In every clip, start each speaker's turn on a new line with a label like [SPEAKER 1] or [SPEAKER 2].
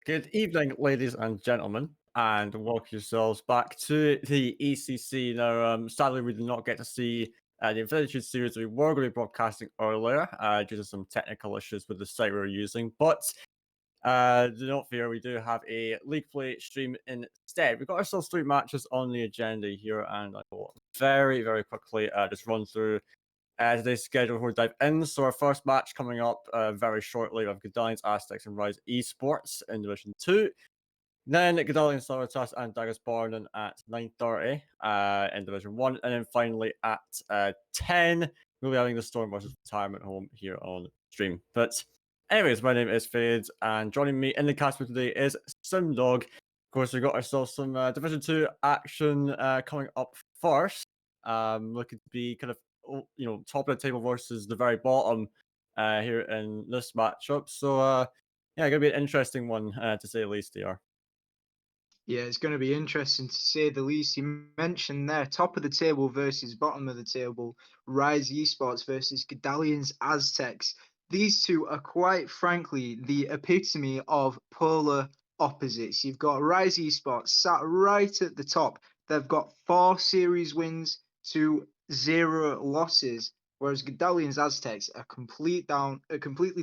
[SPEAKER 1] Good evening, ladies and gentlemen, and welcome yourselves back to the ECC. Now, sadly, we did not get to see the Infinity series we were going to be broadcasting earlier due to some technical issues with the site we were using. But do not fear, we do have a League Play stream instead. We've got ourselves three matches on the agenda here, and I will very, very quickly just run through today's schedule before we dive in. So our first match coming up very shortly. We have Godalions, Aztecs, and RiZe eSports in Division 2. Then Godalions, Saratogas, and Daggers Barnon at 9:30 in Division 1. And then finally at 10, we'll be having the Storm versus Retirement Home here on stream. But anyways, my name is Fade, and joining me in the cast for today is Simdog. Of course, we've got ourselves some Division 2 action coming up first. Looking to be kind of top of the table versus the very bottom here in this matchup. So yeah, gonna be an interesting one to say the least. Here.
[SPEAKER 2] Yeah, it's going to be interesting to say the least. You mentioned there, top of the table versus bottom of the table, RiZe eSports versus Godalions Aztecs. These two are quite frankly the epitome of polar opposites. You've got RiZe eSports sat right at the top. They've got 4 series wins to 0 losses, whereas Godalions Aztecs are completely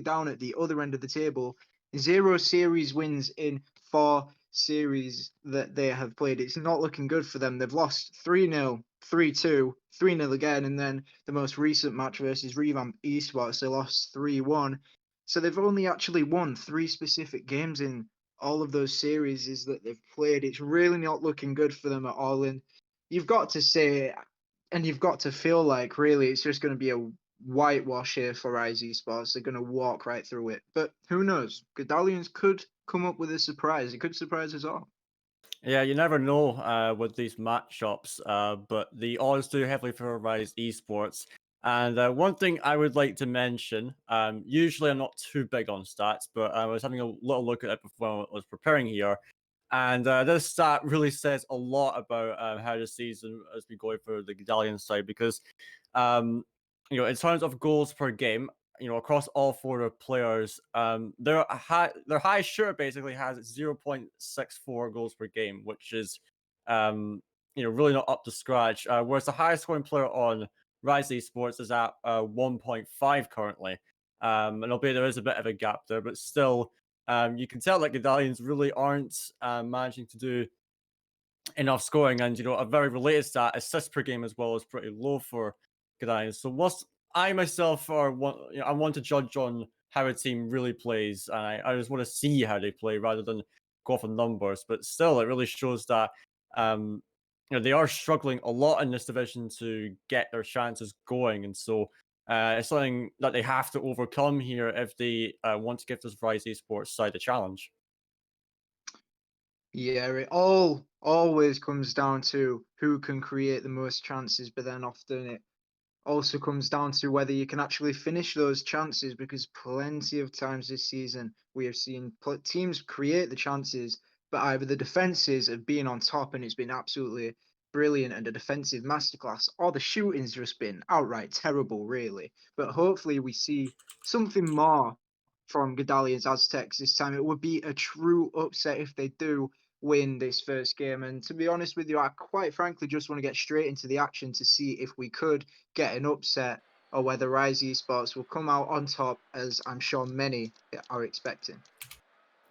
[SPEAKER 2] down at the other end of the table. 0 series wins in 4 series that they have played. It's not looking good for them. They've lost 3-0, 3-2, 3-0 again, and then the most recent match versus Revamp Esports, they lost 3-1. So they've only actually won 3 specific games in all of those series that they've played. It's really not looking good for them at all. And you've got to say, and you've got to feel like really it's just going to be a whitewash here for RiZe eSports. They're going to walk right through it. But who knows? Godalions could come up with a surprise. It could surprise us all.
[SPEAKER 1] Yeah, you never know with these matchups, but the odds do heavily favor RiZe eSports. And one thing I would like to mention, usually I'm not too big on stats, but I was having a little look at it before I was preparing here. And this stat really says a lot about how the season has been going for the Godalion side because, in terms of goals per game, across all 4 players, their highest shooter basically has 0.64 goals per game, which is, really not up to scratch. Whereas the highest scoring player on RiZe Esports is at 1.5 currently. And albeit there is a bit of a gap there, but still, you can tell that Godalions really aren't managing to do enough scoring. And, a very related stat, assists per game as well, is pretty low for Godalions. So what's I myself I want to judge on how a team really plays, and I just want to see how they play rather than go off on numbers. But still, it really shows that they are struggling a lot in this division to get their chances going, and so it's something that they have to overcome here if they want to give this RiZe Esports side a challenge.
[SPEAKER 2] Yeah, it all always comes down to who can create the most chances, but then often it also comes down to whether you can actually finish those chances, because plenty of times this season we have seen teams create the chances, but either the defenses have been on top and it's been absolutely brilliant and a defensive masterclass, or the shooting's just been outright terrible, really. But hopefully we see something more from Godalions Aztecs this time. It would be a true upset if they do win this first game. And to be honest with you, I quite frankly just want to get straight into the action to see if we could get an upset or whether RiZe eSports will come out on top, as I'm sure many are expecting.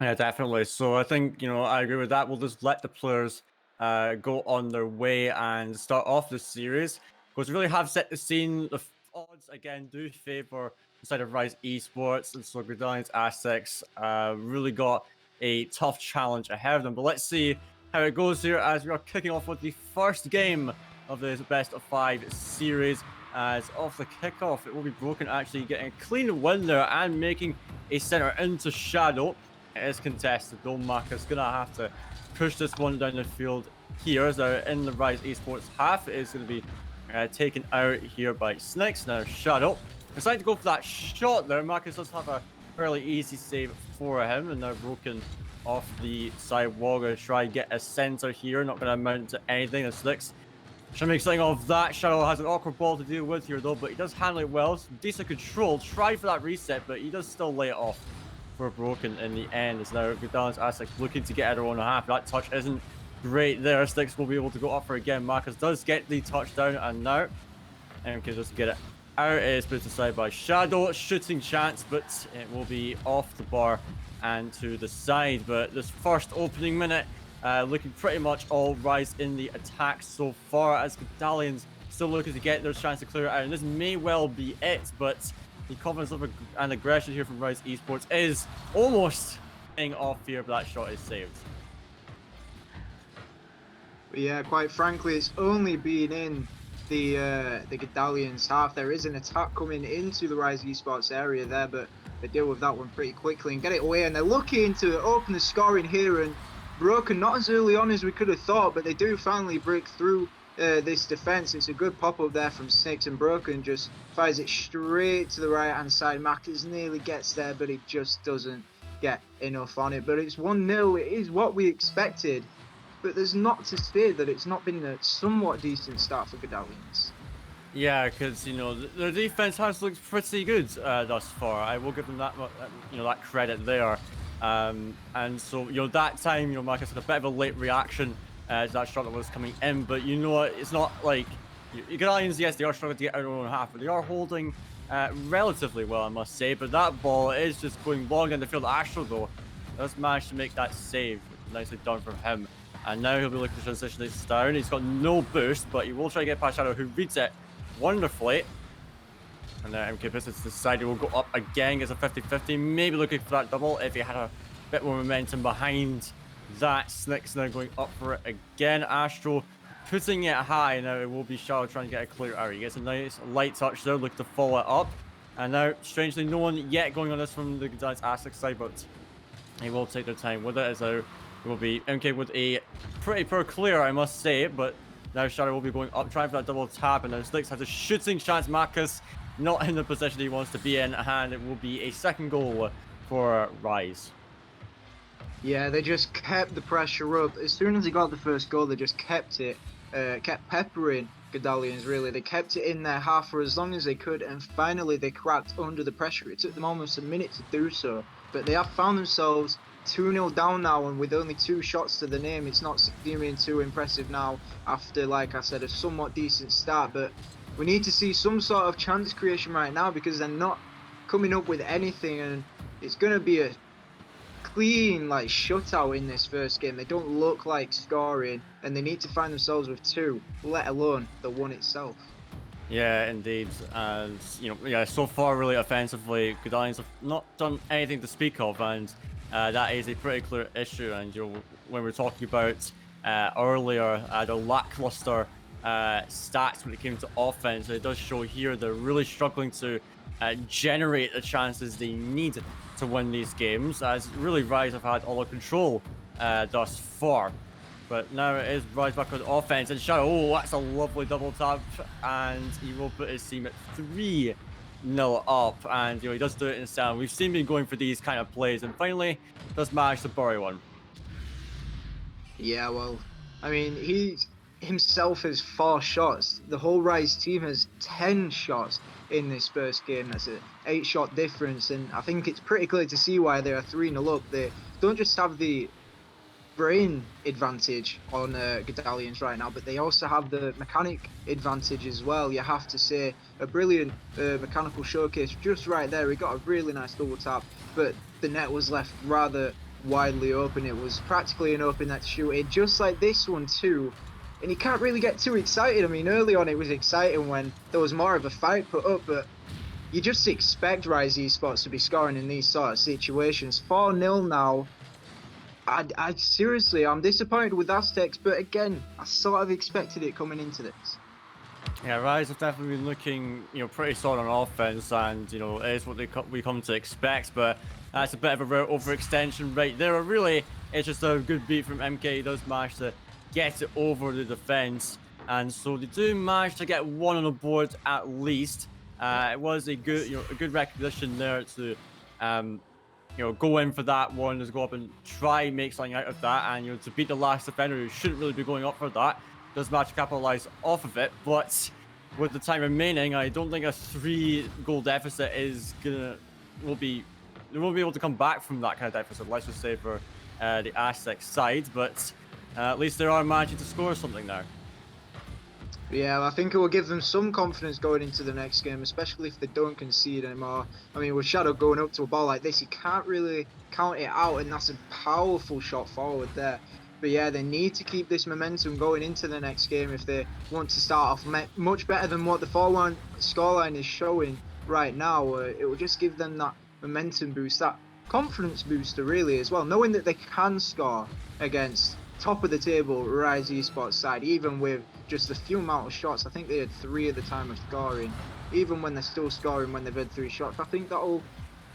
[SPEAKER 1] Yeah, definitely. So I think, I agree with that. We'll just let the players go on their way and start off the series. Because we really have set the scene. The odds, again, do favor the side of RiZe eSports. And so Godalions Aztecs really got a tough challenge ahead of them. But let's see how it goes here as we are kicking off with the first game of this best of 5 series. As off the kickoff, it will be Broken actually getting a clean win there and making a center into Shadow. It is contested though. Marcus gonna have to push this one down the field here. So in the RiZe eSports half, it is going to be taken out here by Snakes. Now Shadow deciding to go for that shot there. Marcus does have a fairly easy save for him, and now Broken off the sidewalk. Gonna try and get a center here. Not gonna amount to anything. And Snakes trying to make something of that. Shadow has an awkward ball to deal with here though, but he does handle it well. Some decent control. Try for that reset, but he does still lay it off for Broken in the end. As now Godalions Aztecs looking to get out of their own half. That touch isn't great there. Sticks will be able to go up for it again. Marcus does get the touchdown, and now MK just get it out. It is put aside by Shadow. Shooting chance, but it will be off the bar and to the side. But this first opening minute, looking pretty much all RiZe in the attack so far, as Godalions still looking to get their chance to clear it out. And this may well be it, but the confidence and aggression here from RiZe eSports is almost paying off here, but that shot is saved.
[SPEAKER 2] Yeah, quite frankly, it's only been in the Godalions half. There is an attack coming into the RiZe eSports area there, but they deal with that one pretty quickly and get it away. And they're looking to open the scoring here, and Broken not as early on as we could have thought, but they do finally break through this defense. It's a good pop-up there from Snakes, and Broken just fires it straight to the right-hand side. Marcus nearly gets there, but he just doesn't get enough on it. But it's 1-0. It is what we expected. But there's not to say that it's not been a somewhat decent start for Godalions.
[SPEAKER 1] Yeah, because their defense has looked pretty good thus far. I will give them that that credit there. And so that time Marcus had a bit of a late reaction to that shot that was coming in. But it's not like Godalions. Yes, they are struggling to get out of their own half, but they are holding relatively well, I must say. But that ball is just going long in the field. Astro though does manage to make that save. Nicely done from him. And now he'll be looking to transition this down. He's got no boost, but he will try to get past Shadow, who reads it wonderfully. And now MK puts it to the side. He will go up again. Gets a 50-50. Maybe looking for that double if he had a bit more momentum behind that. Snicks now going up for it again. Astro putting it high. Now it will be Shadow trying to get a clear out. He gets a nice light touch there. Look to follow it up. And now, strangely, no one yet going on this from the Godalions Aztecs side, but he will take their time with it, as though it will be MK with a pretty poor clear, I must say. But now Shadow will be going up, trying for that double tap, and then Sticks has a shooting chance. Marcus not in the position he wants to be in, and it will be a second goal for RiZe.
[SPEAKER 2] Yeah, they just kept the pressure up. As soon as they got the first goal, they just kept it, kept peppering Godalions, really. They kept it in their half for as long as they could, and finally they cracked under the pressure. It took them almost a minute to do so, but they have found themselves 2-0 down now, and with only 2 shots to the name, it's not seeming too impressive now after, like I said, a somewhat decent start. But we need to see some sort of chance creation right now, because they're not coming up with anything, and it's going to be a clean shutout in this first game. They don't look like scoring, and they need to find themselves with 2, let alone the 1 itself.
[SPEAKER 1] Yeah, indeed. And so far really offensively, Godalions have not done anything to speak of, and that is a pretty clear issue. And when we're talking about earlier the lackluster stats when it came to offense, it does show here they're really struggling to generate the chances they need to win these games, as really RiZe have had all the control thus far. But now it is RiZe back on offense, and Shadow, oh, that's a lovely double tap, and he will put his team at 3-0 up, and he does do it in sound. We've seen him going for these kind of plays, and finally does manage to bury one.
[SPEAKER 2] Yeah, well, I mean, he himself has 4 shots. The whole RiZe team has 10 shots in this first game. That's an 8-shot difference, and I think it's pretty clear to see why they are 3-0 up. They don't just have the brain advantage on Godalions right now, but they also have the mechanic advantage as well. You have to say, a brilliant mechanical showcase just right there. He got a really nice double tap, but the net was left rather widely open. It was practically an open net to shoot it, just like this one too. And you can't really get too excited. I mean, early on it was exciting when there was more of a fight put up, but you just expect RiZe eSports to be scoring in these sort of situations. 4-0 now. I seriously, I'm disappointed with Aztecs, but again, I sort of expected it coming into this.
[SPEAKER 1] Yeah, RiZe have definitely been looking, pretty solid on offense, and it is what we come to expect. But that's a bit of a rare overextension right there. Really, it's just a good beat from MK. He does manage to get it over the defense, and so they do manage to get 1 on the board at least. It was a good, a good recognition there to, go in for that one, just go up and try and make something out of that, and to beat the last defender who shouldn't really be going up for that. Does manage to capitalize off of it, but with the time remaining, I don't think a 3-goal deficit will be they won't be able to come back from that kind of deficit. Let's just say for the Aztecs side, but at least they are managing to score something now.
[SPEAKER 2] Yeah, I think it will give them some confidence going into the next game, especially if they don't concede anymore. I mean, with Shadow going up to a ball like this, you can't really count it out, and that's a powerful shot forward there. But yeah, they need to keep this momentum going into the next game if they want to start off much better than what the 4-1 scoreline is showing right now. It will just give them that momentum boost, that confidence booster really as well, knowing that they can score against top of the table RiZe eSports side, even with just a few amount of shots. I think they had 3 at the time of scoring. Even when they're still scoring when they've had 3 shots, I think that'll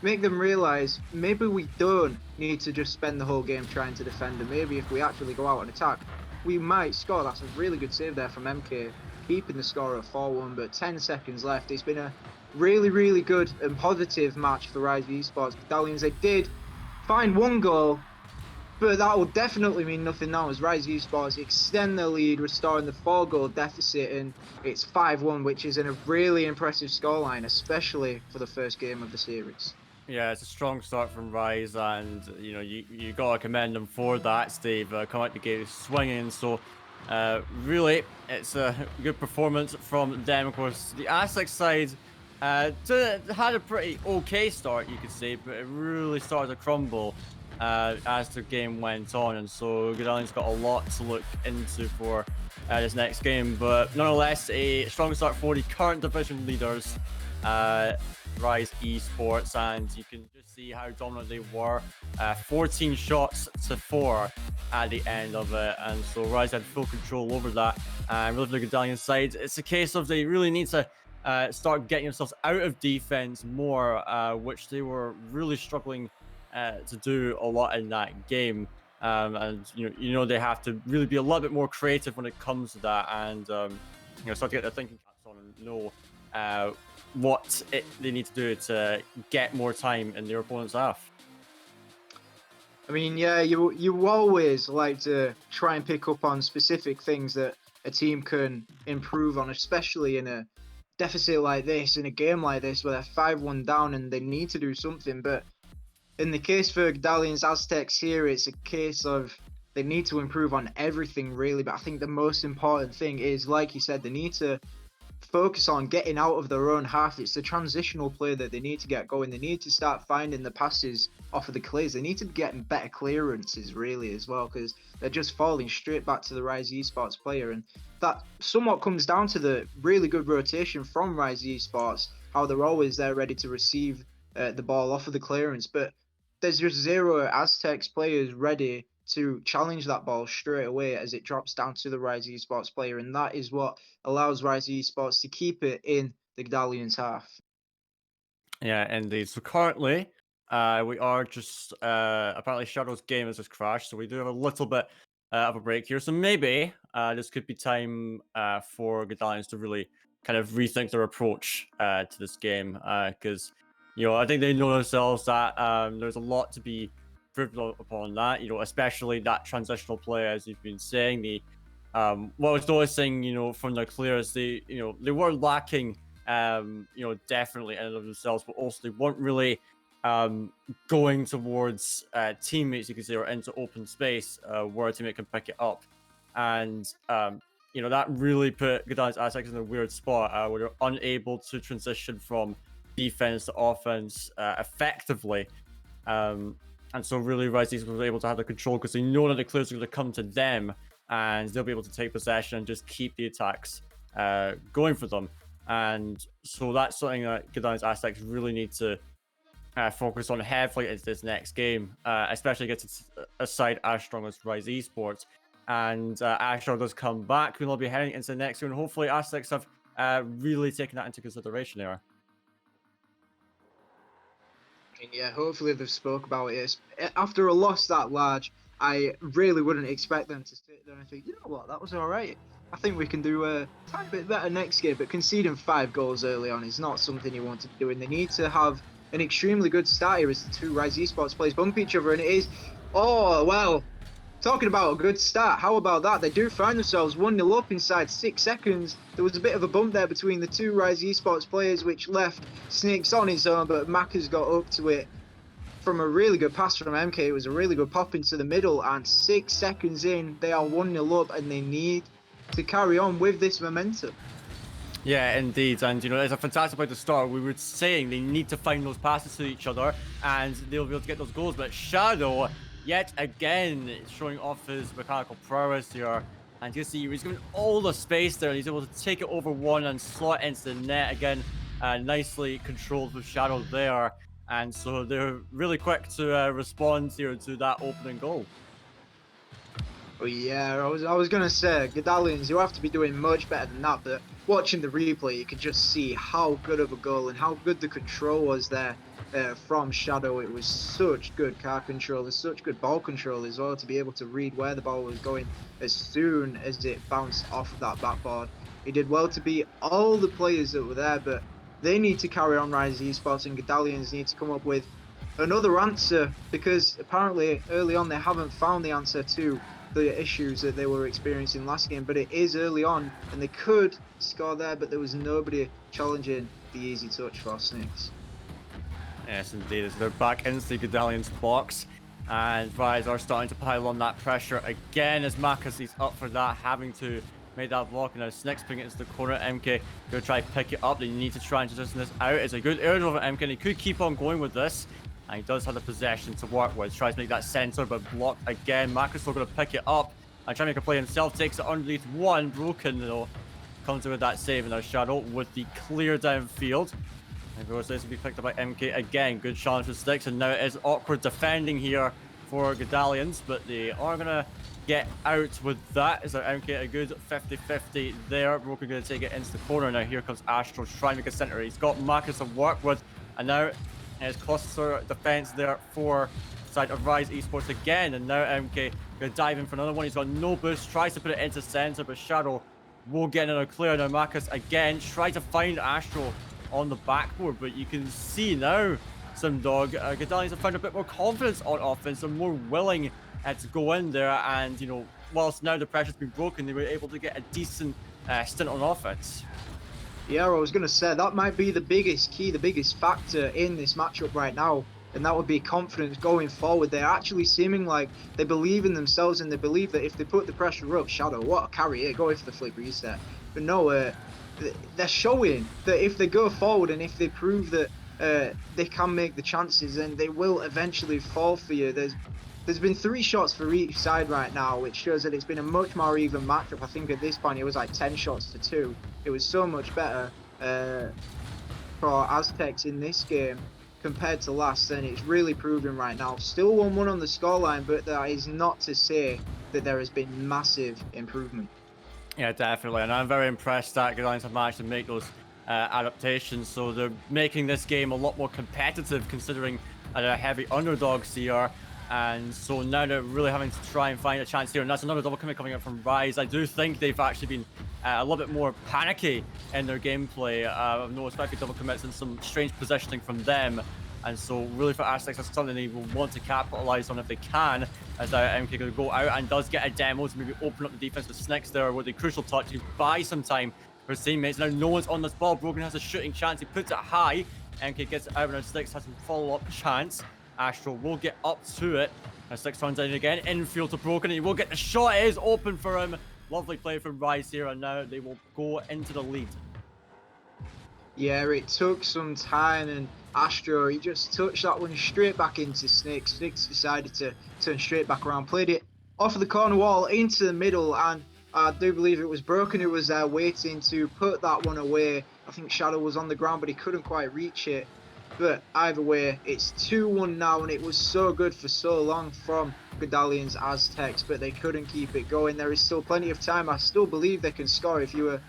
[SPEAKER 2] make them realise maybe we don't need to just spend the whole game trying to defend, and maybe if we actually go out and attack, we might score. That's a really good save there from MK, keeping the score at 4-1, but 10 seconds left. It's been a really, really good and positive match for RiZe eSports. Godalions, they did find 1 goal, but that will definitely mean nothing now as RiZe eSports extend their lead, restoring the 4-goal deficit, and it's 5-1, which is a really impressive scoreline, especially for the first game of the series.
[SPEAKER 1] Yeah, it's a strong start from RiZe, and you gotta commend them for that, Steve. Come out the gate swinging, so really, it's a good performance from them. Of course, the Aztecs side had a pretty okay start, you could say, but it really started to crumble as the game went on, and so Godalions got a lot to look into for this next game. But nonetheless, a strong start for the current division leaders, RiZe eSports, and you can just see how dominant they were. 14 shots to 4 at the end of it, and so RiZe had full control over that. And really for the Godalion side, it's a case of they really need to start getting themselves out of defense more, which they were really struggling to do a lot in that game. And they have to really be a little bit more creative when it comes to that, and start to get their thinking caps on and know what they need to do to get more time in their opponent's half.
[SPEAKER 2] I mean, yeah, you always like to try and pick up on specific things that a team can improve on, especially in a deficit like this, in a game like this, where they're 5-1 down and they need to do something. But in the case for Godalions Aztecs here, it's a case of they need to improve on everything, really. But I think the most important thing is, like you said, they need to focus on getting out of their own half. It's the transitional play that they need to get going. They need to start finding the passes off of the clears. They need to be getting better clearances, really, as well, because they're just falling straight back to the RiZe eSports player. And that somewhat comes down to the really good rotation from RiZe eSports, how they're always there ready to receive the ball off of the clearance. But there's just 0 Aztecs players ready to challenge that ball straight away as it drops down to the RiZe eSports player, and that is what allows RiZe eSports to keep it in the Godalions half.
[SPEAKER 1] Yeah, indeed. So currently, we are just apparently Shadow's game has just crashed, so we do have a little bit of a break here. So maybe this could be time for Godalions to really kind of rethink their approach to this game, because I think they know themselves that there's a lot to be improved upon that. Especially that transitional play, as you've been saying. What I was noticing, from their clears, they were lacking. Definitely in and of themselves, but also they weren't really going towards teammates, you could say, or into open space where a teammate can pick it up. And that really put Godalions Aztecs in a weird spot where they're unable to transition from defense to offense effectively. And so really RiZe was able to have the control because they know that the clears are going to come to them, and they'll be able to take possession and just keep the attacks going for them. And so that's something that Godalions Aztecs really need to focus on heavily into this next game, especially against a side as strong as RiZe eSports. And Ashar does come back. We'll be heading into the next game, and hopefully Aztecs have really taken that into consideration there.
[SPEAKER 2] Yeah, hopefully they've spoke about it. After a loss that large, I really wouldn't expect them to sit there and think, you know what, that was all right. I think we can do a tiny bit better next game. But conceding 5 goals early on is not something you want to do, and they need to have an extremely good start here as the 2 RiZe eSports players bump each other, and it is, oh, well, talking about a good start, how about that? They do find themselves 1-0 up inside 6 seconds. There was a bit of a bump there between the 2 RiZe eSports players, which left Snakes on his own, but Macca's got up to it. from a really good pass from MK. It was a really good pop into the middle, and 6 seconds in, they are 1-0 up, and they need to carry on with this momentum.
[SPEAKER 1] Yeah, indeed. And, it's a fantastic way to start. We were saying they need to find those passes to each other and they'll be able to get those goals. But Shadow, yet again, showing off his mechanical prowess here. And you see, he's given all the space there. He's able to take it over one and slot into the net again. Nicely controlled with Shadow there. And so they're really quick to respond here to that opening goal.
[SPEAKER 2] Oh yeah, I was gonna say, Godalions, you have to be doing much better than that, but watching the replay, you could just see how good of a goal and how good the control was there from Shadow. It was such good car control, there's such good ball control as well, to be able to read where the ball was going as soon as it bounced off of that backboard. He did well to beat all the players that were there, but they need to carry on. RiZe eSports and Godalions need to come up with another answer, because apparently early on they haven't found the answer to the issues that they were experiencing last game. But it is early on and they could score there, but there was nobody challenging the easy touch for Snakes.
[SPEAKER 1] Yes, indeed. They're back into the Godalions box, and RiZe are starting to pile on that pressure again as Marcus is up for that, having to make that block. And now Snakes putting it into the corner. MK gonna try to pick it up. They need to try and transition this out. It's a good air over MK, and he could keep on going with this. And he does have the possession to work with. Tries to make that center, but blocked again. Marcus still going to pick it up and try to make a play himself. Takes it underneath one. Broken, though. Comes in with that save. And now Shadow with the clear downfield. And of course, this will be picked up by MK again. Good challenge for Sticks. And now it is awkward defending here for Godalions. But they are going to get out with that. Is our MK a good 50-50 there? Broken going to take it into the corner. Now here comes Astro trying to make a center. He's got Marcus to work with. And now his cluster defense there for the side of RiZe eSports again. And now MK going to dive in for another one. He's got no boost. Tries to put it into center, but Shadow will get another clear. Now Marcus again tries to find Astro on the backboard, but you can see now some dog. Godalions have found a bit more confidence on offense. They're more willing to go in there, and whilst now the pressure's been broken, they were able to get a decent stint on offense.
[SPEAKER 2] Yeah, I was going to say that might be the biggest key, the biggest factor in this matchup right now, and that would be confidence going forward. They're actually seeming like they believe in themselves, and they believe that if they put the pressure up, Shadow, what a carry here, go for the flip reset. But no, they're showing that if they go forward and if they prove that they can make the chances, then they will eventually fall for you. There's been 3 shots for each side right now, which shows that it's been a much more even matchup. I think at this point it was like 10 shots to 2. It was so much better for Aztecs in this game compared to last, and it's really proving right now. Still 1-1 on the scoreline, but that is not to say that there has been massive improvement.
[SPEAKER 1] Yeah, definitely, and I'm very impressed that Godalions have managed to make those adaptations, so they're making this game a lot more competitive, considering a heavy underdogs here. And so now they're really having to try and find a chance here. And that's another double commit coming up from RiZe. I do think they've actually been a little bit more panicky in their gameplay. I've noticed quite a few double commits and some strange positioning from them. And so really for Aztecs, that's something they will want to capitalize on if they can. As MK going to go out and does get a demo to maybe open up the defense with Snicks there with the crucial touch to buy some time for his teammates. Now no one's on this ball. Brogan has a shooting chance. He puts it high. MK gets it out, and Snicks has a follow-up chance. Astro will get up to it. Now Sticks turns in again. Infield to Broken. He will get the shot. It is open for him. Lovely play from RiZe here, and now they will go into the lead.
[SPEAKER 2] Yeah, it took some time, and Astro, he just touched that one straight back into Snicks. Snicks decided to turn straight back around, played it off of the corner wall into the middle, and I do believe it was Broken who was there waiting to put that one away. I think Shadow was on the ground, but he couldn't quite reach it. But either way, it's 2-1 now, and it was so good for so long from Godalions Aztecs, but they couldn't keep it going. There is still plenty of time. I still believe they can score. If you were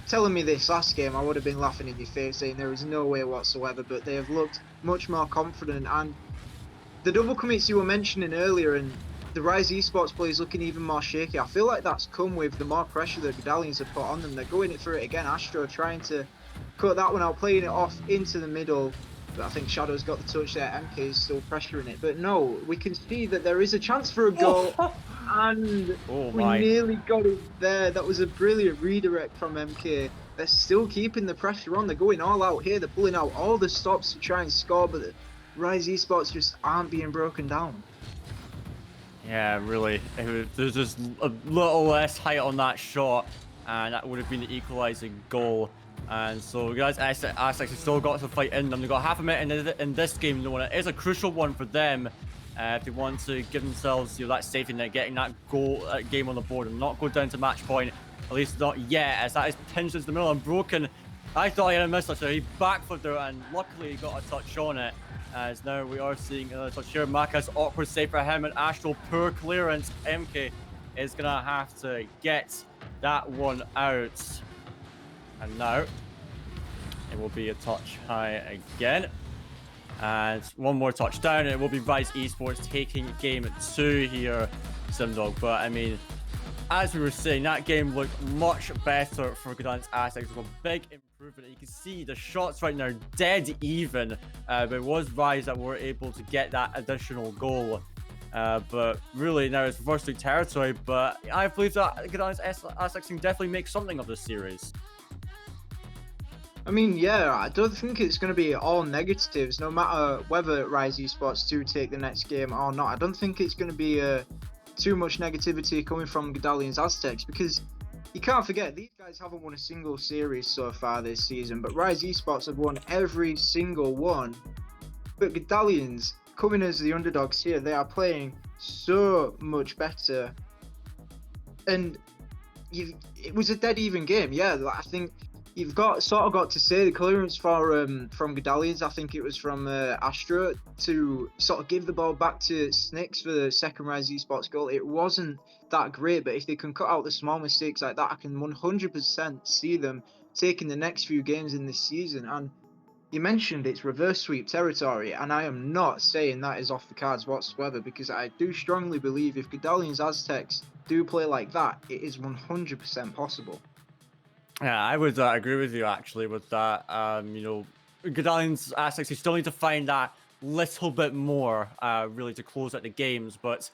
[SPEAKER 2] telling me this last game, I would have been laughing in your face, saying there is no way whatsoever, but they have looked much more confident. And the double commits you were mentioning earlier, and the RiZe eSports players looking even more shaky, I feel like that's come with the more pressure that Godalions have put on them. They're going for it again. Astro trying to cut that one out, playing it off into the middle. But I think Shadow's got the touch there. MK is still pressuring it. But no, we can see that there is a chance for a goal. And we nearly got it there. That was a brilliant redirect from MK. They're still keeping the pressure on. They're going all out here. They're pulling out all the stops to try and score. But RiZe eSports just aren't being broken down.
[SPEAKER 1] Yeah, really. There's just a little less height on that shot, and that would have been the equalizing goal. And so, guys, Aztecs have still got to fight in them. They've got half a minute in this game, though, and it is a crucial one for them if they want to give themselves that safety net, getting that goal game on the board and not go down to match point. At least not yet, as that is pinched into the middle and broken. I thought he had a miss touch there. He backflipped there, and luckily he got a touch on it. As now we are seeing another touch here. Maka's awkward save for him, and Astral poor clearance. MK is gonna have to get that one out. And now it will be a touch high again. And one more touchdown, and it will be RiZe eSports taking game 2 here, Simdog. But I mean, as we were saying, that game looked much better for Godalions Aztecs. A big improvement. You can see the shots right now dead even. But it was RiZe that were able to get that additional goal. But really now it's reverse territory. But I believe that Godalions Aztecs can definitely make something of this series.
[SPEAKER 2] I mean, yeah, I don't think it's going to be all negatives, no matter whether RiZe eSports do take the next game or not. I don't think it's going to be too much negativity coming from Godalions Aztecs, because you can't forget, these guys haven't won a single series so far this season, but RiZe eSports have won every single one. But Godalions, coming as the underdogs here, they are playing so much better. And it was a dead even game, yeah. I think you've got to say the clearance for from Godalions. I think it was from Astro to sort of give the ball back to Snicks for the second RiZe eSports goal. It wasn't that great, but if they can cut out the small mistakes like that, I can 100% see them taking the next few games in this season. And you mentioned it's reverse sweep territory, and I am not saying that is off the cards whatsoever, because I do strongly believe if Godalions Aztecs do play like that, it is 100% possible.
[SPEAKER 1] Yeah, I would agree with you actually with that. Godalions Aztecs, you still need to find that little bit more really to close out the games. But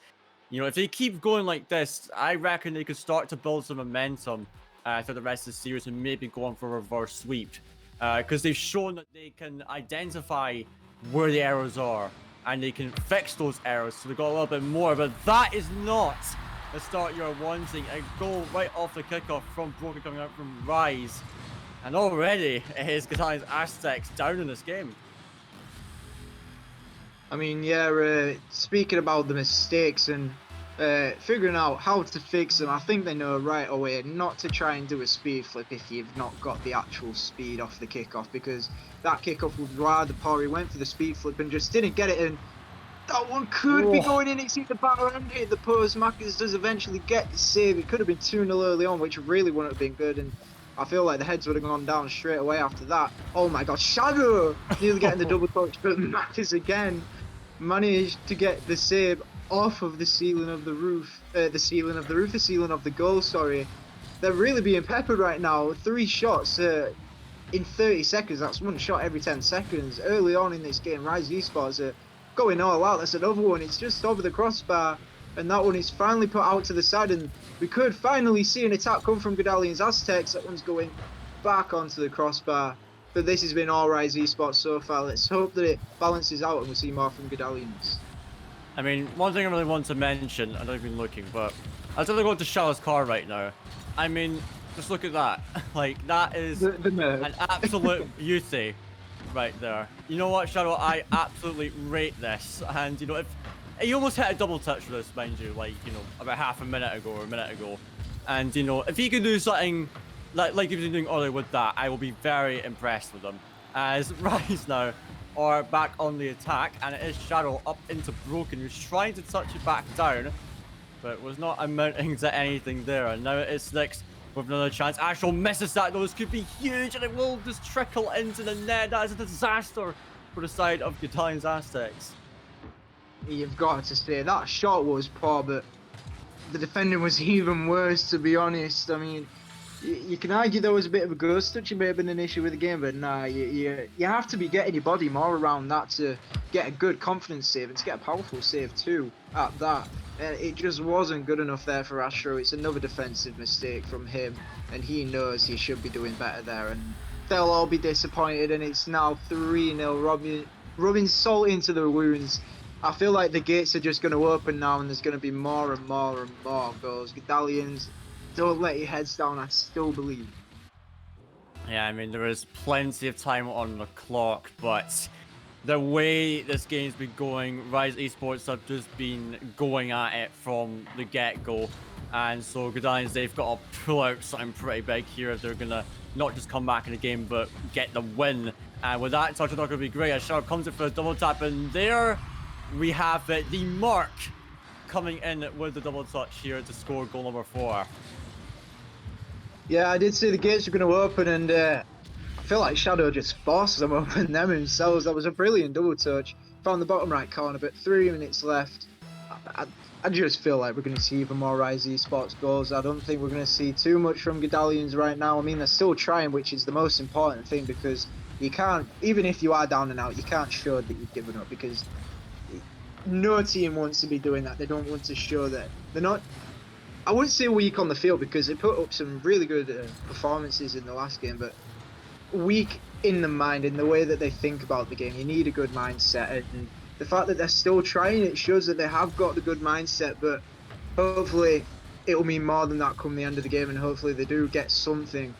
[SPEAKER 1] if they keep going like this, I reckon they could start to build some momentum for the rest of the series and maybe go on for a reverse sweep. Because they've shown that they can identify where the errors are and they can fix those errors, so they've got a little bit more. But that is not the start you're wanting. A goal right off the kickoff from Broken coming out from RiZe, and already it is Godalions Aztecs down in this game.
[SPEAKER 2] I mean, yeah, speaking about the mistakes and figuring out how to fix them, I think they know right away not to try and do a speed flip if you've not got the actual speed off the kickoff, because that kickoff was rather poor. He went for the speed flip and just didn't get it in. That one could be going in. It's hit the bar and hit the post. Marcus does eventually get the save. It could have been 2-0 early on, which really wouldn't have been good. And I feel like the heads would have gone down straight away after that. Oh my god, Shadow! Nearly getting the double touch, but Marcus again managed to get the save off of the ceiling of the roof. The ceiling of the goal, sorry. They're really being peppered right now. 3 shots in 30 seconds. That's 1 shot every 10 seconds. Early on in this game, RiZe eSports going all out. That's another one. It's just over the crossbar, and that one is finally put out to the side, and we could finally see an attack come from Godalions Aztecs. That one's going back onto the crossbar. But this has been all RiZe eSports so far. Let's hope that it balances out and we see more from Godalions.
[SPEAKER 1] I mean, one thing I really want to mention, I don't even looking, but I'll tell you go to Shallow's car right now. I mean, just look at that. Like, that is an absolute beauty right there. You know what, Shadow? I absolutely rate this. And, if he almost hit a double touch for this, mind you, like, about half a minute ago or a minute ago. And, if he can do something like he was doing earlier with that, I will be very impressed with him. As RiZe now are back on the attack, and it is Shadow up into Broken, who's trying to touch it back down, but was not amounting to anything there. And now it is Snicks with another chance. Astral misses that though. This could be huge, and it will just trickle into the net. That is a disaster for the side of Godalions Aztecs.
[SPEAKER 2] You've got to say that shot was poor, but the defending was even worse, to be honest. I mean, you can argue there was a bit of a ghost touch. It may have been an issue with the game, but nah, you have to be getting your body more around that to get a good confidence save and to get a powerful save too at that. It just wasn't good enough there for Astro. It's another defensive mistake from him, and he knows he should be doing better there, and they'll all be disappointed, and it's now 3-0. rubbing salt into the wounds. I feel like the gates are just going to open now, and there's going to be more and more and more goals. Godalions, don't let your heads down. I still believe.
[SPEAKER 1] Yeah, I mean, there is plenty of time on the clock, but the way this game's been going, RiZe eSports have just been going at it from the get-go. And so Godalions, they've got to pull out something pretty big here if they're going to not just come back in the game, but get the win. And with that, touch, not going to be great. A Shadow comes in for a double tap, and there we have it. The Mark coming in with the double touch here to score goal number 4.
[SPEAKER 2] Yeah, I did say the gates were going to open, and I feel like Shadow just forced them open them himself. That was a brilliant double touch. Found the bottom right corner, but 3 minutes left. I just feel like we're going to see even more RiZe eSports goals. I don't think we're going to see too much from Godalions right now. I mean, they're still trying, which is the most important thing, because you can't, even if you are down and out, you can't show that you've given up, because no team wants to be doing that. They don't want to show that they're not, I wouldn't say weak on the field, because they put up some really good performances in the last game, but weak in the mind, in the way that they think about the game. You need a good mindset, and the fact that they're still trying, it shows that they have got the good mindset, but hopefully it will mean more than that come the end of the game, and hopefully they do get something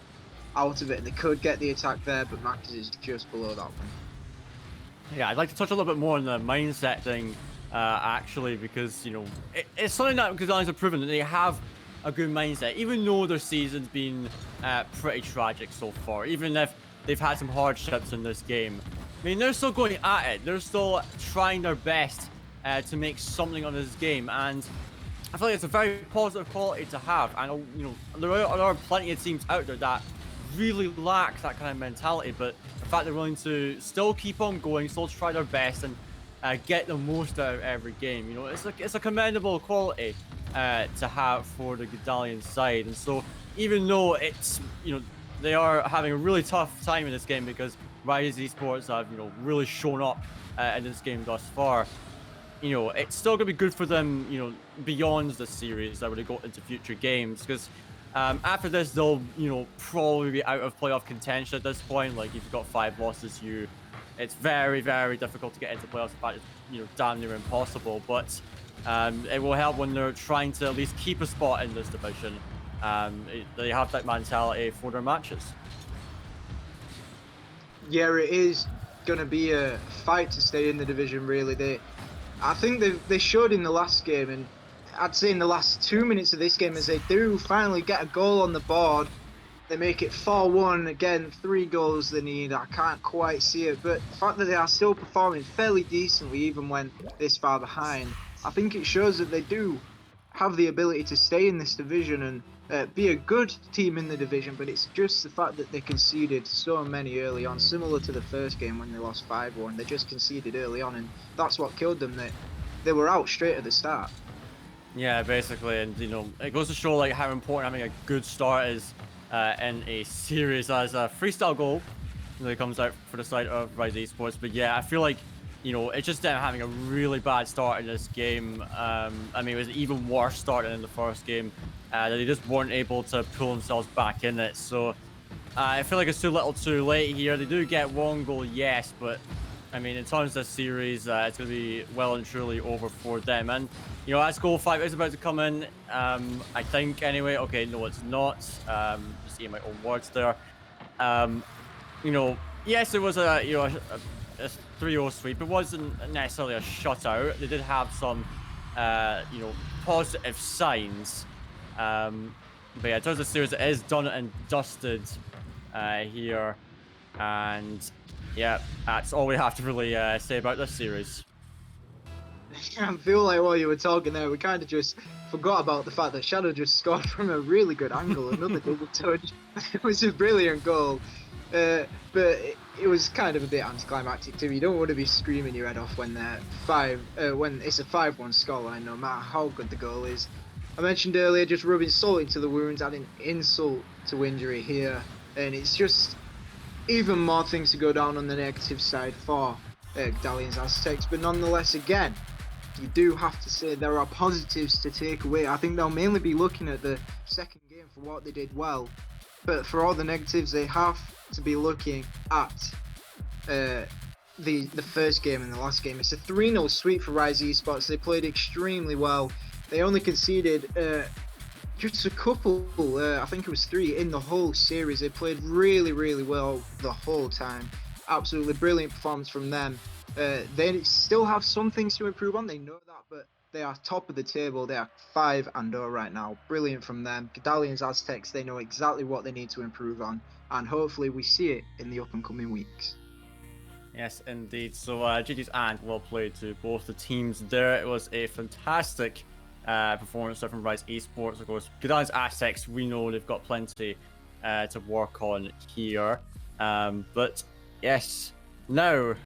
[SPEAKER 2] out of it, and they could get the attack there, but Max is just below that one.
[SPEAKER 1] Yeah, I'd like to touch a little bit more on the mindset thing, actually, because, you know, it's something that Godalions have proven that they have a good mindset, even though their season's been pretty tragic so far, even if they've had some hardships in this game. I mean, they're still going at it. They're still trying their best to make something of this game, and I feel like it's a very positive quality to have. And you know, there are plenty of teams out there that really lack that kind of mentality, but the fact they're willing to still keep on going, still try their best, and get the most out of every game, you know, it's a commendable quality to have for the Godalions side. And so, even though it's, you know, they are having a really tough time in this game because RiZe eSports have, you know, really shown up in this game thus far, you know, it's still gonna be good for them, you know, beyond the series that when they go into future games, because after this they'll, you know, probably be out of playoff contention at this point. Like, if you've got 5 losses, it's very, very difficult to get into playoffs. In fact, it's, you know, damn near impossible. But it will help when they're trying to at least keep a spot in this division. They have that mentality for their matches.
[SPEAKER 2] Yeah, it is going to be a fight to stay in the division, really. I think they showed in the last game, and I'd say in the last 2 minutes of this game, as they do finally get a goal on the board. They make it 4-1. Again, 3 goals they need. I can't quite see it, but the fact that they are still performing fairly decently, even when this far behind, I think it shows that they do have the ability to stay in this division and be a good team in the division. But it's just the fact that they conceded so many early on, similar to the first game when they lost 5-1. They just conceded early on, and that's what killed them. They were out straight at the start.
[SPEAKER 1] Yeah, basically, and you know, it goes to show like how important having a good start is in a series. As a freestyle goal that comes out for the side of RiZe eSports. But yeah, I feel like, you know, it's just them having a really bad start in this game. I mean, it was an even worse start than in the first game. That they just weren't able to pull themselves back in it. So I feel like it's too little too late here. They do get 1 goal, yes, but I mean, in terms of this series, it's going to be well and truly over for them. And, you know, as goal 5 is about to come in, I think, anyway. Okay, no, it's not. Just seeing my own words there. You know, yes, it was a 3-0 sweep. It wasn't necessarily a shutout. They did have some, you know, positive signs. But yeah, in terms of the series, it is done and dusted here. And yeah, that's all we have to really say about this series.
[SPEAKER 2] I feel like while you were talking there, we kind of just forgot about the fact that Shadow just scored from a really good angle, another double touch. It was a brilliant goal, but it was kind of a bit anticlimactic too. You don't want to be screaming your head off when when it's a 5-1 scoreline, no matter how good the goal is. I mentioned earlier, just rubbing salt into the wounds, adding insult to injury here, and it's just even more things to go down on the negative side for Godalions Aztecs. But nonetheless, again, you do have to say there are positives to take away. I think they'll mainly be looking at the second game for what they did well, but for all the negatives, they have to be looking at the first game and the last game. It's a 3-0 sweep for RiZe eSports. They played extremely well. They only conceded just a couple, I think it was 3 in the whole series. They played really, really well the whole time. Absolutely brilliant performance from them. They still have some things to improve on. They know that, but they are top of the table. They are 5-0 right now. Brilliant from them. Godalions, Aztecs, they know exactly what they need to improve on, and hopefully we see it in the up and coming weeks.
[SPEAKER 1] Yes, indeed. So GG's and well played to both the teams there. It was a fantastic performance from RiZe eSports. Of course, Godalions Aztecs, we know they've got plenty to work on here. But yes, now